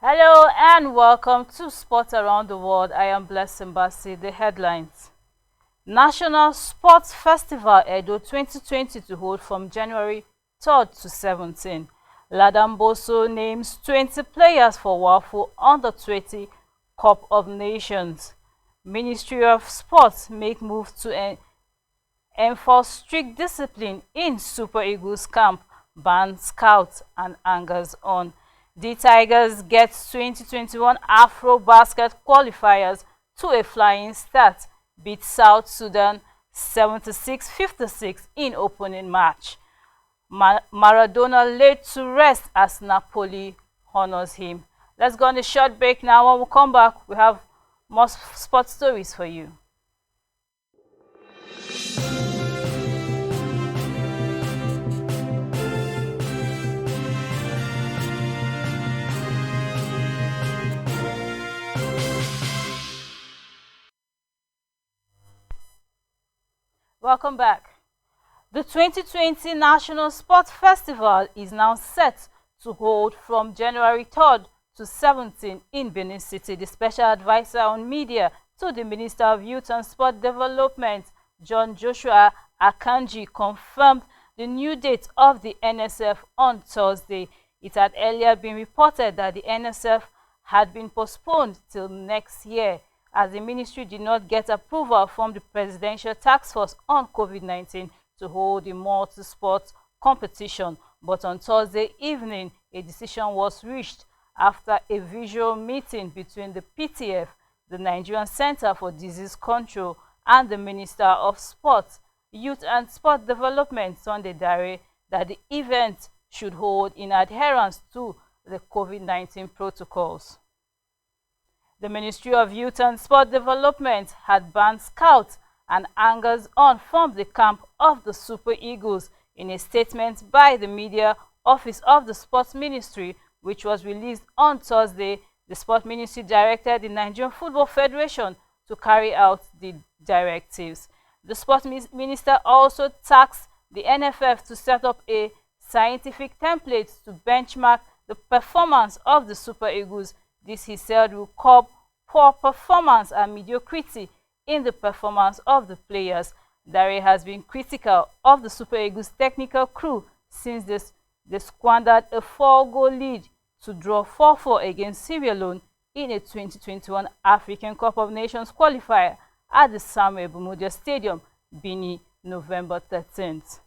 Hello and welcome to Sports Around the World. I am Blessing Basi. The headlines. National Sports Festival Edo 2020 to hold from January 3rd to 17th. Ladamboso names 20 players for WAFU Under-20 Cup of Nations. Ministry of Sports make move to enforce strict discipline in Super Eagles camp, ban scouts and angers on. The Tigers get 2021 Afro Basket qualifiers to a flying start, beat South Sudan 76-56 in opening match. Maradona laid to rest as Napoli honors him. Let's go on a short break now. When we come back, we have more sports stories for you. Welcome back. The 2020 National Sports Festival is now set to hold from January 3rd to 17th in Benin City. The special advisor on media to the Minister of Youth and Sport Development, John Joshua Akanji, confirmed the new date of the NSF on Thursday. It had earlier been reported that the NSF had been postponed till next year, as the ministry did not get approval from the Presidential Task Force on COVID-19 to hold the multi-sport competition. But on Thursday evening, a decision was reached after a visual meeting between the PTF, the Nigerian Center for Disease Control, and the Minister of Sports, Youth and Sport Development, Sunday Dare, that the event should hold in adherence to the COVID-19 protocols. The Ministry of Youth and Sport Development had banned scouts and angers on from the camp of the Super Eagles. In a statement by the media office of the Sports Ministry, which was released on Thursday, the Sport Ministry directed the Nigerian Football Federation to carry out the directives. The Sports Minister also tasked the NFF to set up a scientific template to benchmark the performance of the Super Eagles. This, he said, will curb poor performance and mediocrity in the performance of the players. Dare has been critical of the Super Eagles technical crew since they squandered a 4-goal lead to draw 4-4 against Sierra Leone in a 2021 African Cup of Nations qualifier at the Samuel Bumudia Stadium, Benin, November 13th.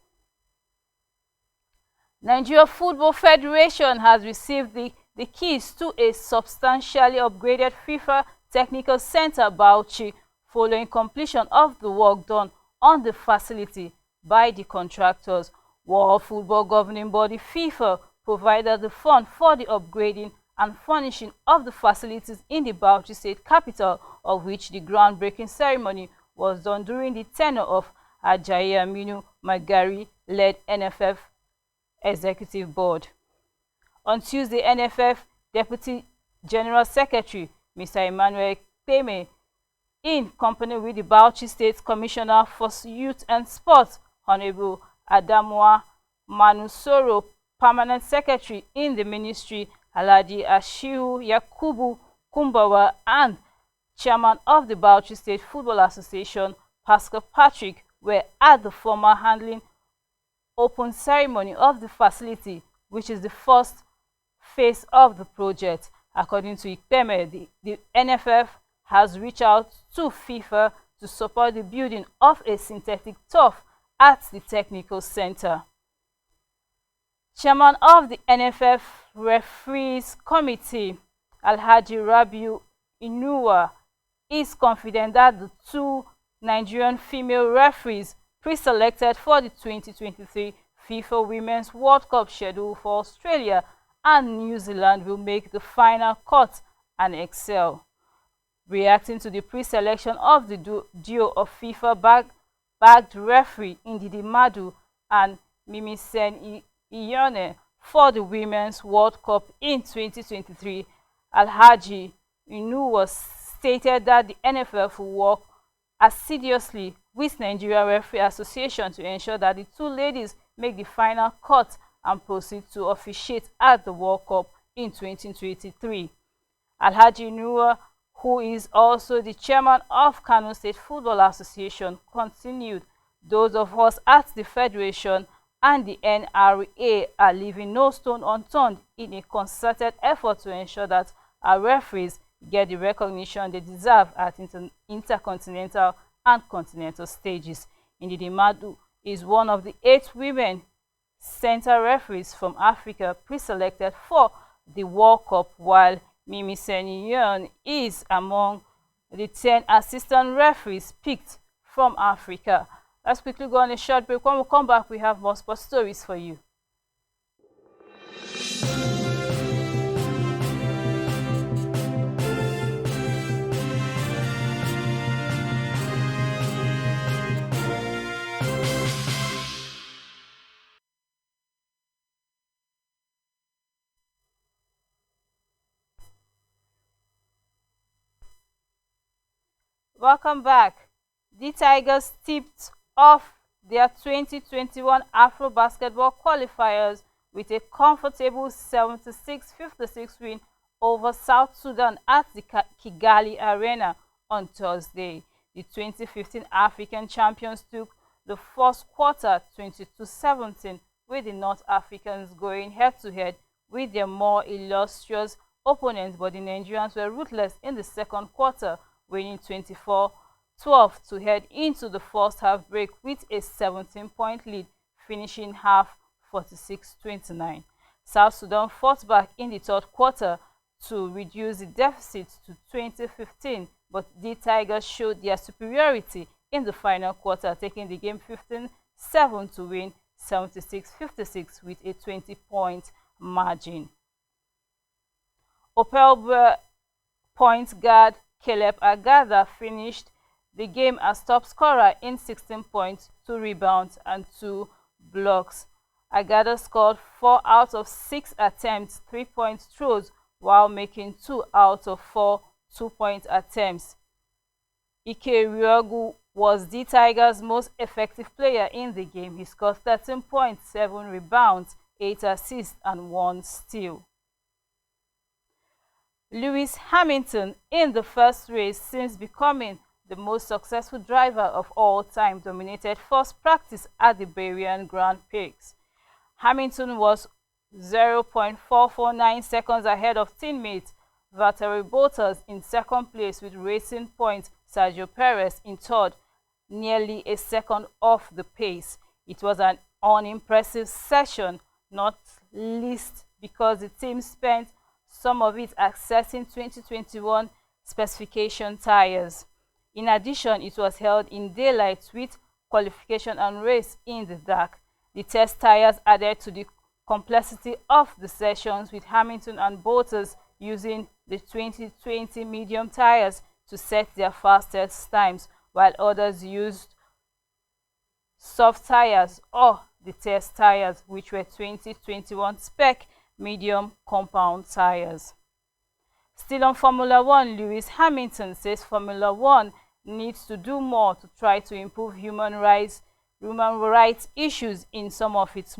Nigeria Football Federation has received the keys to a substantially upgraded FIFA Technical Center Bauchi following completion of the work done on the facility by the contractors. World Football Governing Body FIFA provided the fund for the upgrading and furnishing of the facilities in the Bauchi state capital, of which the groundbreaking ceremony was done during the tenure of Ajayi Aminu Magari-led NFF Executive Board. On Tuesday, NFF Deputy General Secretary Mr. Emmanuel Peme, in company with the Bauchi State Commissioner for Youth and Sports, Honorable Adamwa Manusoro, Permanent Secretary in the Ministry, Alhaji Ashiru Yakubu Kumbawa, and Chairman of the Bauchi State Football Association, Pascal Patrick, were at the formal handling open ceremony of the facility, which is the first phase of the project. According to Ikpeme, the NFF has reached out to FIFA to support the building of a synthetic turf at the technical center. Chairman of the NFF Referees Committee, Alhaji Rabiu Inuwa, is confident that the two Nigerian female referees pre-selected for the 2023 FIFA Women's World Cup schedule for Australia and New Zealand will make the final cut and excel. Reacting to the pre-selection of the duo of FIFA-bagged referee Ndidi Madu and Mimi Sen Iyone for the Women's World Cup in 2023, Alhaji Inuwa stated that the NFF will work assiduously with Nigeria Referee Association to ensure that the two ladies make the final cut and proceed to officiate at the World Cup in 2023. Alhaji Nura, who is also the chairman of Kano State Football Association, continued, "Those of us at the Federation and the NRA are leaving no stone unturned in a concerted effort to ensure that our referees get the recognition they deserve at intercontinental and continental stages." Ndidi Madu is one of the 8 women center referees from Africa pre-selected for the World Cup, while Mimi Senyon is among the 10 assistant referees picked from Africa. Let's quickly go on a short break. When we come back, we have more sports stories for you. Welcome back. The Tigers tipped off their 2021 Afro Basketball qualifiers with a comfortable 76-56 win over South Sudan at the Kigali Arena on Thursday. The 2015 African champions took the first quarter 22-17, with the North Africans going head-to-head with their more illustrious opponents, but the Nigerians were ruthless in the second quarter, winning 24-12 to head into the first half break with a 17-point lead, finishing half 46-29. South Sudan fought back in the third quarter to reduce the deficit to 20-15, but the Tigers showed their superiority in the final quarter, taking the game 15-7 to win 76-56 with a 20-point margin. Opelbra point guard Caleb Agada finished the game as top scorer in 16 points, 2 rebounds, and 2 blocks. Agada scored 4 out of 6 attempts 3-point throws, while making 2 out of 4 2-point attempts. Ike Riogu was the Tigers' most effective player in the game. He scored 13 points, 7 rebounds, 8 assists, and 1 steal. Lewis Hamilton, in the first race since becoming the most successful driver of all time, dominated first practice at the Bahrain Grand Prix. Hamilton was 0.449 seconds ahead of teammate Valtteri Bottas in second place, with Racing Point Sergio Perez in third, nearly a second off the pace. It was an unimpressive session, not least because the team spent some of it accessing 2021 specification tires. In addition, it was held in daylight with qualification and race in the dark. The test tires added to the complexity of the sessions, with Hamilton and Bottas using the 2020 medium tires to set their fastest times, while others used soft tires or the test tires, which were 2021 spec medium compound tires. Still on Formula One, Lewis Hamilton says Formula One needs to do more to try to improve human rights issues in some of its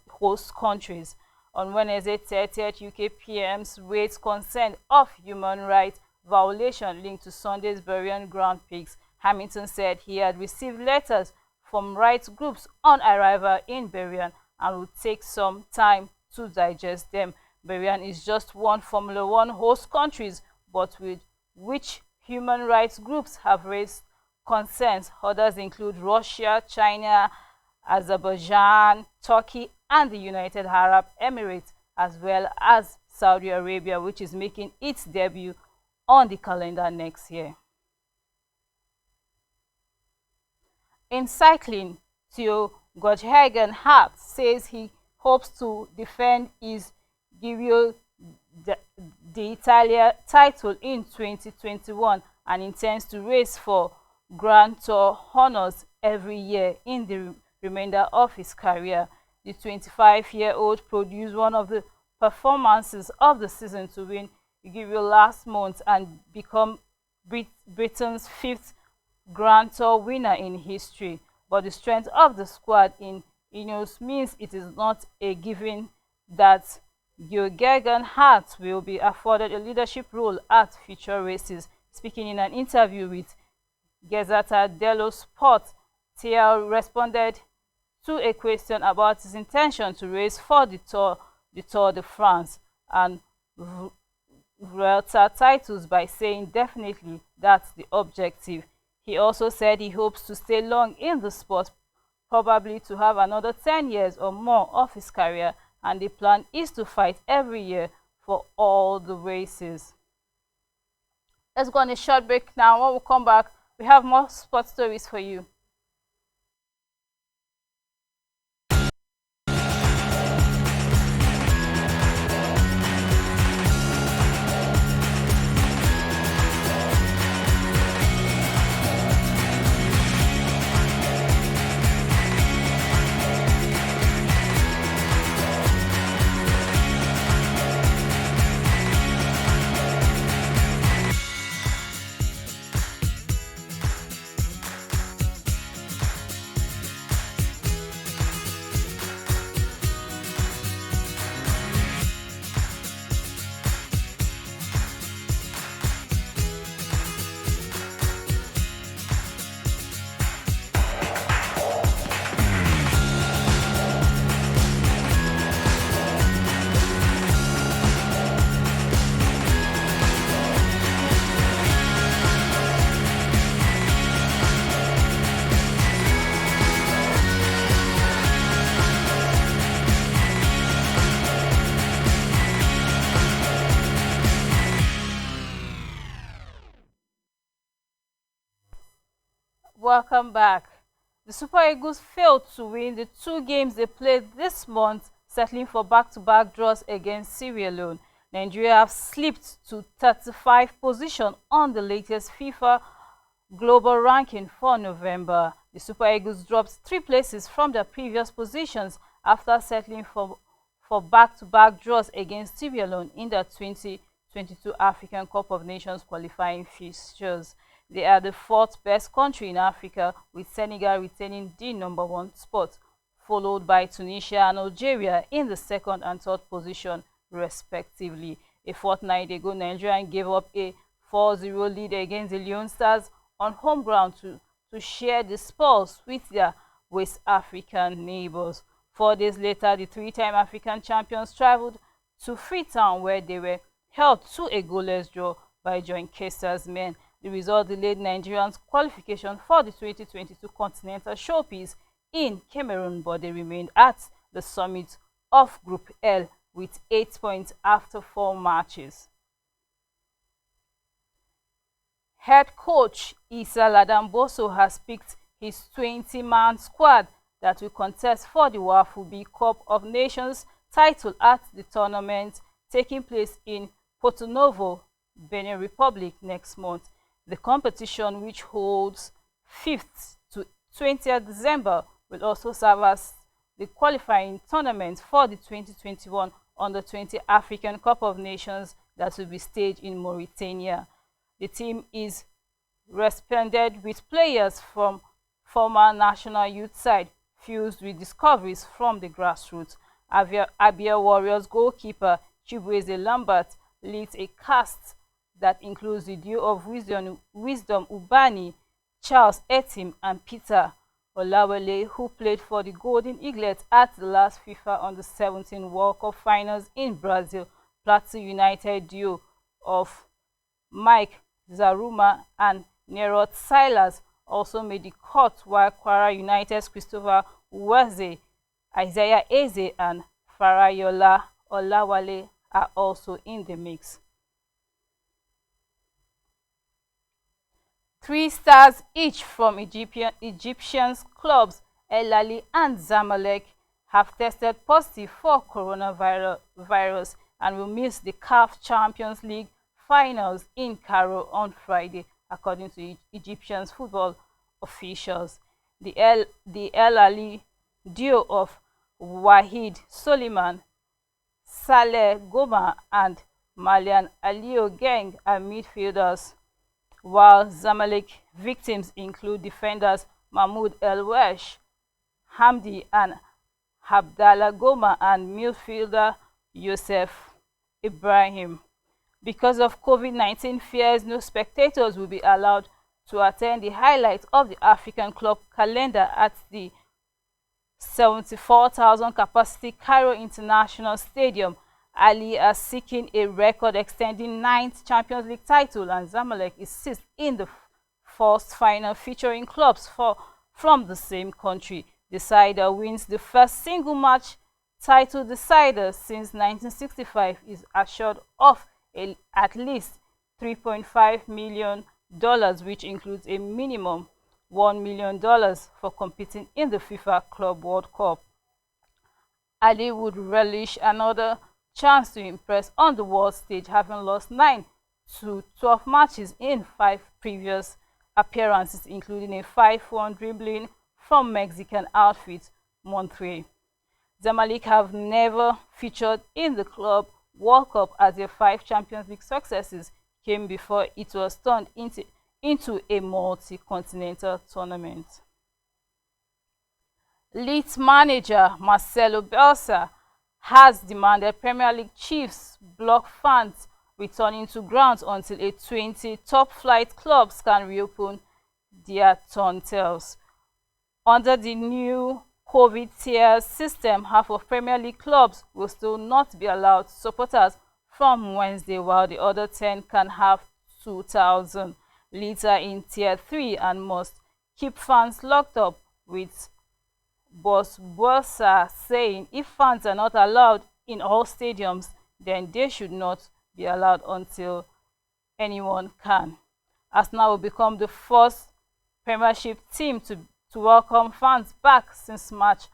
host countries. On Wednesday 30th, UK PMs raised concern of human rights violation linked to Sunday's Bahrain Grand Prix. Hamilton said he had received letters from rights groups on arrival in Bahrain and would take some time to digest them. Bahrain is just one Formula One host countries, but with which human rights groups have raised concerns. Others include Russia, China, Azerbaijan, Turkey, and the United Arab Emirates, as well as Saudi Arabia, which is making its debut on the calendar next year. In cycling, Theo Godhagen Hart says he hopes to defend his Giro d'Italia title in 2021 and intends to race for Grand Tour honors every year in the remainder of his career. The 25-year-old produced one of the performances of the season to win Giro last month and become Britain's 5th Grand Tour winner in history. But the strength of the squad in Ineos means it is not a given that Geoghegan Hart will be afforded a leadership role at future races. Speaking in an interview with Gazzetta dello Sport, TL responded to a question about his intention to race for the Tour de France and Vuelta titles by saying definitely that's the objective. He also said he hopes to stay long in the sport, probably to have another 10 years or more of his career, and the plan is to fight every year for all the races. Let's go on a short break now. When we come back, we have more sports stories for you. Welcome back. The Super Eagles failed to win the two games they played this month, settling for back-to-back draws against Sierra Leone. Nigeria have slipped to 35th position on the latest FIFA global ranking for November. The Super Eagles dropped 3 places from their previous positions after settling for back-to-back draws against Sierra Leone in the 2022 African Cup of Nations qualifying fixtures. They are the 4th best country in Africa, with Senegal retaining the #1 spot, followed by Tunisia and Algeria in the 2nd and 3rd position, respectively. A fortnight ago, Nigeria gave up a 4-0 lead against the Leone Stars on home ground to share the spoils with their West African neighbors. 4 days later, the 3-time African champions traveled to Freetown, where they were held to a goalless draw by John Kester's men. The result delayed Nigerians' qualification for the 2022 Continental Showpiece in Cameroon, but they remained at the summit of Group L with 8 points after 4 matches. Head coach Issa Ladamboso has picked his 20-man squad that will contest for the WAFU Cup of Nations title at the tournament taking place in Porto Novo, Benin Republic next month. The competition, which holds 5th to 20th December, will also serve as the qualifying tournament for the 2021 Under-20 African Cup of Nations that will be staged in Mauritania. The team is resplendent with players from former national youth side, fused with discoveries from the grassroots. Abia Warriors goalkeeper Chibueze Lambert leads a cast that includes the duo of Wisdom Ubani, Charles Etim, and Peter Olawale, who played for the Golden Eaglets at the last FIFA Under-17 World Cup finals in Brazil. Plateau United duo of Mike Zaruma and Nerot Silas also made the cut, while Kwara United's Christopher Uweze, Isaiah Eze, and Farayola Olawale are also in the mix. 3 stars each from Egyptian clubs El Ahly and Zamalek have tested positive for coronavirus and will miss the CAF Champions League finals in Cairo on Friday, according to Egyptian football officials. The El Ahly duo of Wahid Soliman, Saleh Goma, and Malian Aliou Geng are midfielders, while Zamalek victims include defenders Mahmoud El Wesh, Hamdi, and Abdallah Goma, and midfielder Yusuf Ibrahim. Because of COVID-19 fears, no spectators will be allowed to attend the highlights of the African club calendar at the 74,000 capacity Cairo International Stadium. Ali are seeking a record-extending 9th Champions League title, and Zamalek is sixth in the first final featuring clubs from the same country. The side that wins the first single-match title decider since 1965 is assured of at least $3.5 million, which includes a minimum $1 million for competing in the FIFA Club World Cup. Ali would relish another chance to impress on the world stage, having lost 9 to 12 matches in 5 previous appearances, including a 5-1 dribbling from Mexican outfit Monterrey. Zamalek have never featured in the Club World Cup, as their 5 Champions League successes came before it was turned into a multi-continental tournament. Leeds manager Marcelo Bielsa has demanded Premier League chiefs block fans returning to grounds until a 20 top-flight clubs can reopen their turntails. Under the new COVID tier system, half of Premier League clubs will still not be allowed supporters from Wednesday, while the other 10 can have 2,000. Leeds are in Tier 3 and must keep fans locked up, with boss Bielsa saying if fans are not allowed in all stadiums, then they should not be allowed until anyone can. Arsenal will become the first Premiership team to welcome fans back since March,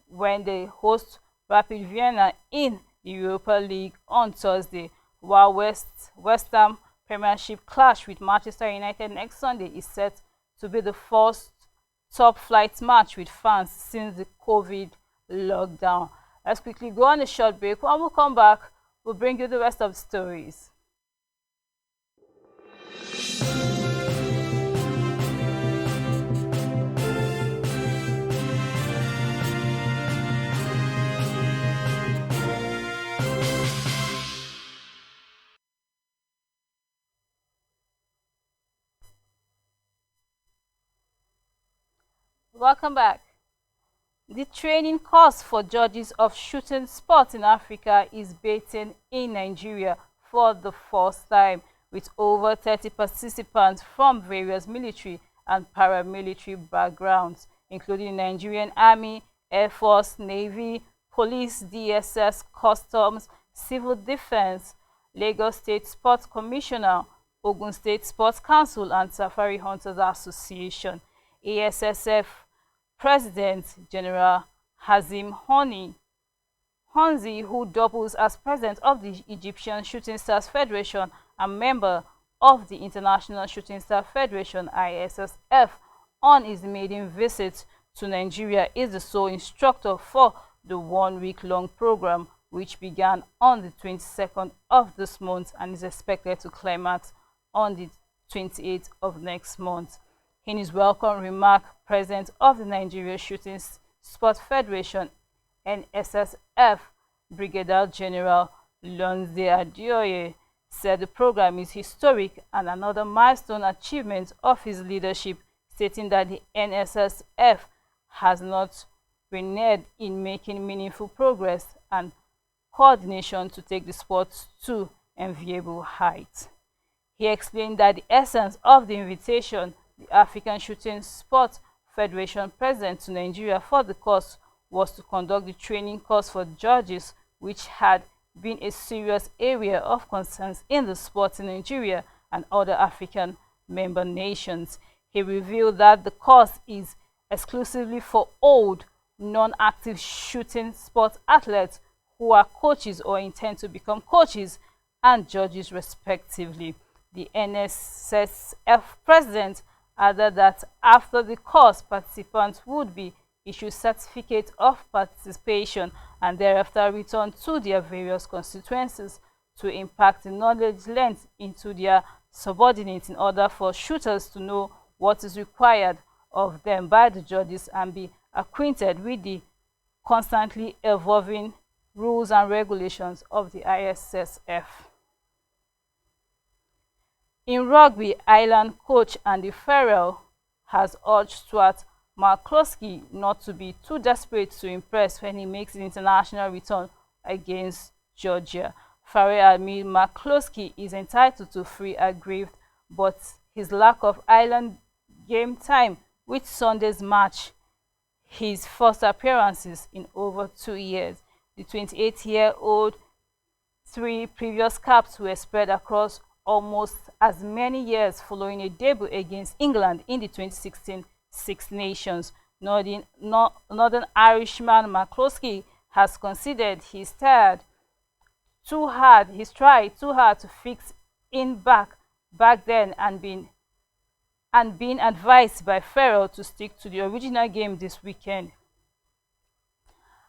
when they host Rapid Vienna in the Europa League on Thursday, while West Ham Premiership clash with Manchester United next Sunday is set to be the first top-flight match with fans since the COVID lockdown. Let's quickly go on a short break. When we come back, we'll bring you the rest of the stories. Welcome back. The training course for judges of shooting sports in Africa is basing in Nigeria for the first time, with over 30 participants from various military and paramilitary backgrounds, including Nigerian Army, Air Force, Navy, Police, DSS, Customs, Civil Defense, Lagos State Sports Commissioner, Ogun State Sports Council, and Safari Hunters Association. ASSF President General Hazim Honzi, who doubles as president of the Egyptian Shooting Stars Federation and member of the International Shooting Star Federation (ISSF), on his maiden visit to Nigeria, is the sole instructor for the one-week-long program, which began on the 22nd of this month and is expected to climax on the 28th of next month. In his welcome remark, President of the Nigeria Shooting Sports Federation (NSSF), Brigadier General Lonze Adeoye, said the program is historic and another milestone achievement of his leadership, stating that the NSSF has not reneged in making meaningful progress and coordination to take the sport to enviable heights. He explained that the essence of the invitation the African Shooting Sports Federation president to Nigeria for the course was to conduct the training course for judges, which had been a serious area of concern in the sport in Nigeria and other African member nations. He revealed that the course is exclusively for old, non-active shooting sports athletes who are coaches or intend to become coaches and judges respectively. The NSSF president added that after the course, participants would be issued certificates of participation and thereafter return to their various constituencies to impact the knowledge learned into their subordinates in order for shooters to know what is required of them by the judges and be acquainted with the constantly evolving rules and regulations of the ISSF. In rugby, Ireland coach Andy Farrell has urged Stuart McCloskey not to be too desperate to impress when he makes his international return against Georgia. Farrell admits McCloskey is entitled to free aggrieved, but his lack of Ireland game time with Sunday's match his first appearances in over 2 years. The 28-year-old 3 previous caps were spread across almost as many years following a debut against England in the 2016 Six Nations. Northern Irishman McCloskey has considered he's tried too hard to fix in back then and been advised by Farrell to stick to the original game this weekend.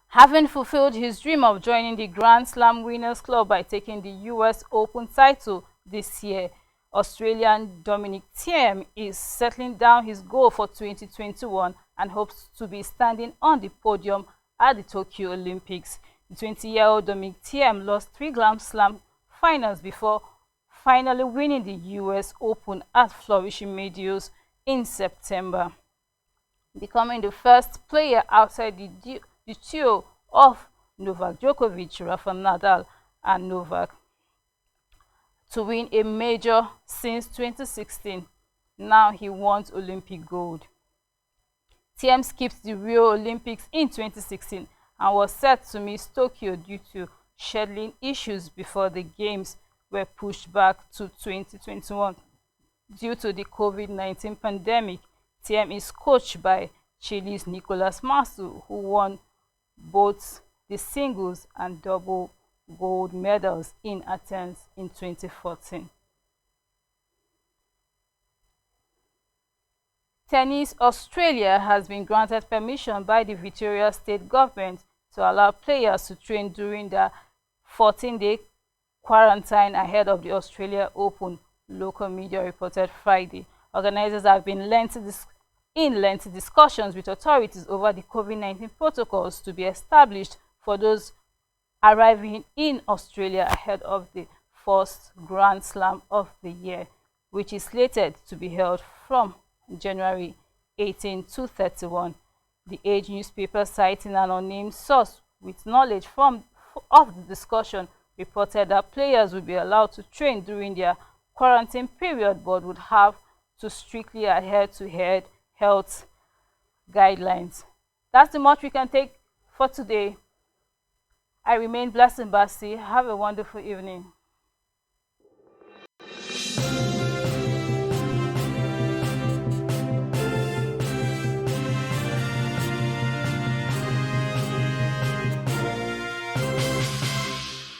Having fulfilled his dream of joining the Grand Slam Winners Club by taking the US Open title this year, Australian Dominic Thiem is settling down his goal for 2021 and hopes to be standing on the podium at the Tokyo Olympics. The 20-year-old Dominic Thiem lost 3 Grand Slam finals before finally winning the US Open at Flourishing Meadows in September, becoming the first player outside the trio of Novak Djokovic, Rafael Nadal, and Novak to win a major since 2016. Now he wants Olympic gold. Thiem skipped the Rio Olympics in 2016 and was set to miss Tokyo due to scheduling issues before the Games were pushed back to 2021 due to the COVID-19 pandemic. Thiem is coached by Chile's Nicolas Masu, who won both the singles and double gold medals in Athens in 2014. Tennis Australia has been granted permission by the Victoria state government to allow players to train during their 14-day quarantine ahead of the Australia Open, local media reported Friday. Organizers have been in lengthy discussions with authorities over the COVID-19 protocols to be established for those arriving in Australia ahead of the first Grand Slam of the year, which is slated to be held from January 18 to 31. The Age newspaper, citing an unnamed source with knowledge of the discussion, reported that players would be allowed to train during their quarantine period but would have to strictly adhere to health guidelines. That's the much we can take for today. I remain Blessing Basi. Have a wonderful evening.